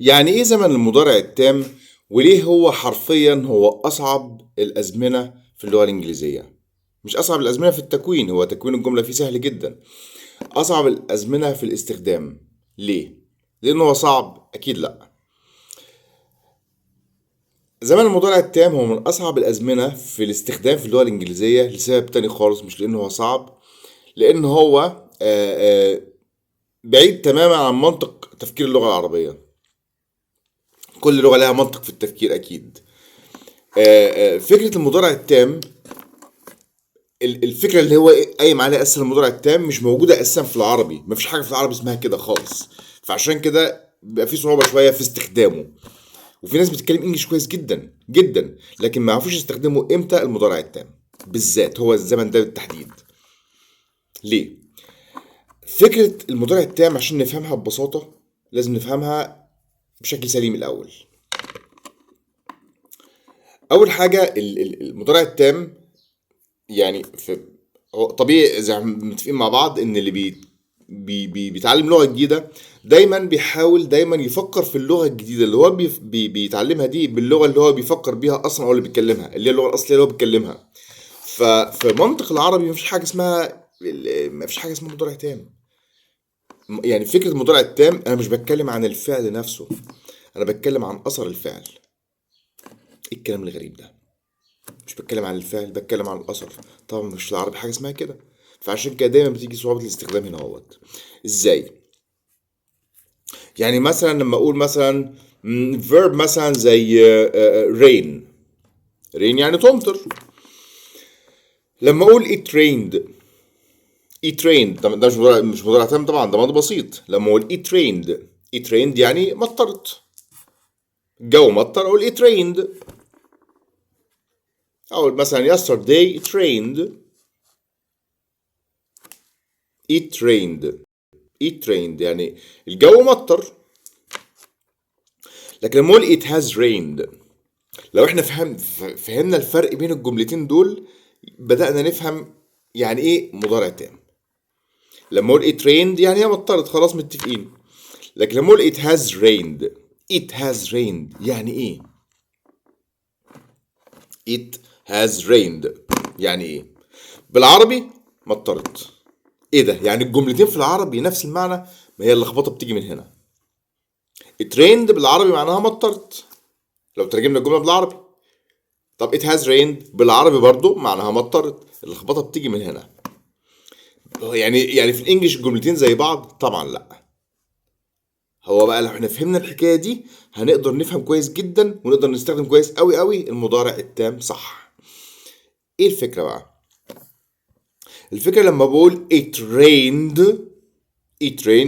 يعني ايه زمن المضارع التام؟ وليه هو حرفيا هو اصعب الازمنه في اللغه الانجليزيه؟ مش اصعب الازمنه في التكوين، هو تكوين الجمله فيه سهل جدا. اصعب الازمنه في الاستخدام. ليه؟ لانه هو صعب؟ اكيد لا. زمن المضارع التام هو من اصعب الازمنه في الاستخدام في اللغه الانجليزيه لسبب تاني خالص، مش لانه هو صعب، لان هو بعيد تماما عن منطق تفكير اللغه العربيه. كل لغه لها منطق في التفكير اكيد. فكره المضارع التام، الفكره اللي هو قايم عليها اساسا المضارع التام مش موجوده اساسا في العربي، مفيش حاجه في العربي اسمها كده خالص. فعشان كده بيبقى في صعوبه شويه في استخدامه. وفي ناس بتتكلم انجليش كويس جدا جدا، لكن ما يعرفوش يستخدموا امتى المضارع التام بالذات، هو الزمن ده بالتحديد. ليه؟ فكره المضارع التام عشان نفهمها ببساطه لازم نفهمها بشكل سليم الاول. اول حاجه المضارع التام، يعني هو طبيعي زي ما متفقين مع بعض ان اللي بيتعلم لغه جديده دايما بيحاول دايما يفكر في اللغه الجديده اللي هو بيتعلمها دي باللغه اللي هو بيفكر بيها اصلا، او اللي بيتكلمها اللي هي اللغه الاصليه اللي هو بيتكلمها. ففي منطق العربي مفيش حاجه اسمها مضارع تام. يعني فكره المضارع التام، انا مش بتكلم عن الفعل نفسه، انا بتكلم عن اثر الفعل. ايه الكلام الغريب ده؟ مش بتكلم عن الفعل، بتكلم عن الاثر. طبعا مش في العربي حاجه اسمها كده. فعشان كده دايما بتيجي صعوبه الاستخدام هنا اهوت. ازاي؟ يعني مثلا لما اقول مثلا فيرب مثلا زي rain. rain يعني تمطر. لما اقول it rained طبعا ده مش مضارع تام، طبعا ده ماضي بسيط. لما اقول it rained يعني مطرت، الجو مطر، اقول it rained. اقول مثلا yesterday it rained يعني الجو مطر. لكن لما اقول it has rained، لو احنا فهمنا الفرق بين الجملتين دول، بدأنا نفهم يعني ايه مضارع تام. لما اقول it rained يعني هي مطرت، خلاص متفقين. لكن لما اقول it has rained يعني ايه؟ it has rained يعني ايه؟ بالعربي مطرت. ايه ده؟ يعني الجملتين في العربي نفس المعنى؟ ما هي اللخبطه بتيجي من هنا. it rained بالعربي معناها مطرت لو ترجمنا الجمله بالعربي. طب it has rained بالعربي برضو معناها مطرت. اللخبطه بتيجي من هنا. يعني في الانجليش الجملتين زي بعض؟ طبعا لا. هو بقى لو احنا فهمنا الحكايه دي هنقدر نفهم كويس جدا، ونقدر نستخدم كويس قوي قوي المضارع التام صح. ايه الفكره بقى؟ الفكره لما بقول it rained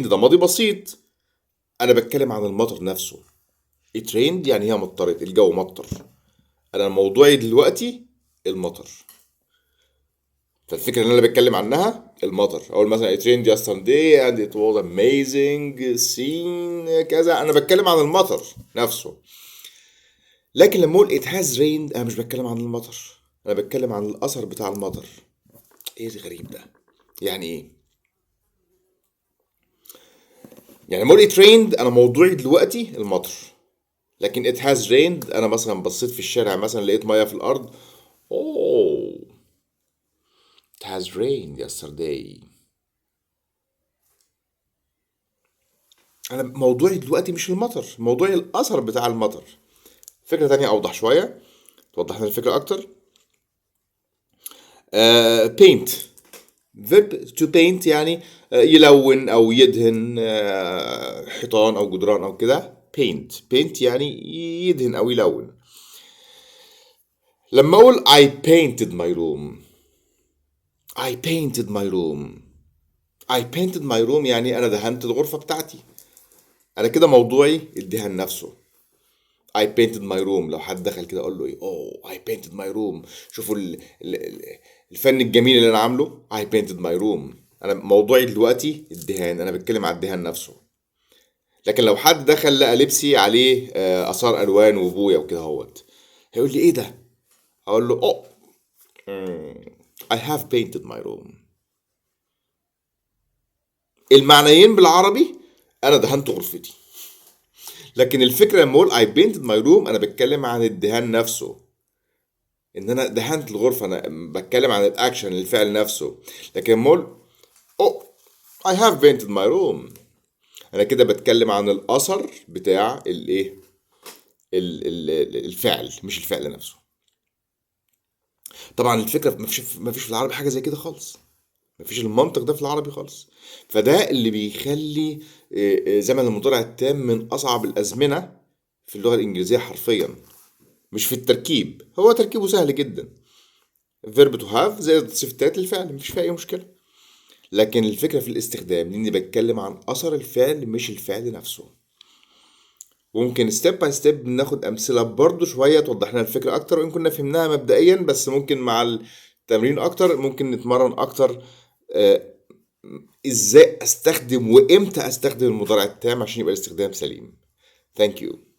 ده ماضي بسيط، انا بتكلم عن المطر نفسه. it rained يعني هي مطرت، الجو مطر. انا موضوعي دلوقتي المطر. فالفكرة اللي أنا بتكلم عنها المطر. أقول مثلا it rained yesterday and it was amazing scene كذا، أنا بتكلم عن المطر نفسه. لكن لما أقول it has rained أنا مش بتكلم عن المطر، أنا بتكلم عن الأثر بتاع المطر. إيه الغريب ده؟ يعني إيه؟ يعني لما أقول it rained أنا موضوعي دلوقتي المطر. لكن it has rained أنا مثلا بصيت في الشارع مثلا لقيت مية في الأرض. Oh, it has rained yesterday. أنا موضوعي دلوقتي مش المطر، موضوعي الأثر بتاع المطر. فكرة تانية أوضح شوية توضح لنا الفكرة أكتر. paint. verb to paint يعني يلون أو يدهن حيطان أو جدران أو كده. paint يعني يدهن أو يلون. لما أقول I painted my room. I painted my room. I painted my room يعني أنا دهنت الغرفة بتاعتي. أنا كده موضوعي الدهان نفسه. I painted my room. لو حد دخل كده اقول له ايه؟ I painted my room. شوفوا الفن الجميل اللي انا عامله. I painted my room. انا موضوعي دلوقتي الدهان، انا بتكلم على الدهان نفسه. لكن لو حد دخل لقى لبسي عليه اثار الوان وبويا وكده هوت، هيقول لي ايه ده؟ اقول له I have painted my room. المعنيين بالعربي انا دهنت غرفتي. لكن الفكره لما اقول I painted my room انا بتكلم عن الدهان نفسه، ان انا دهنت الغرفه، انا بتكلم عن الاكشن، الفعل نفسه. لكن لما اقول oh I have painted my room انا كده بتكلم عن الاثر بتاع الايه، الفعل مش الفعل نفسه. طبعا الفكره ما فيش في العربي حاجه زي كده خالص، ما فيش المنطق ده في العربي خالص. فده اللي بيخلي زمن المضارع التام من اصعب الازمنه في اللغه الانجليزيه حرفيا. مش في التركيب، هو تركيبه سهل جدا، verb to have زائد صفتات الفعل، مفيش فيها اي مشكله. لكن الفكره في الاستخدام، لاني بتكلم عن اثر الفعل مش الفعل نفسه. وممكن ستيب باي ستيب ناخد امثله برضو شويه توضح لنا الفكره اكتر، وان كنا فهمناها مبدئيا، بس ممكن مع التمرين اكتر ممكن نتمرن اكتر ازاي استخدم وامتى استخدم المضارع التام عشان يبقى الاستخدام سليم. Thank you.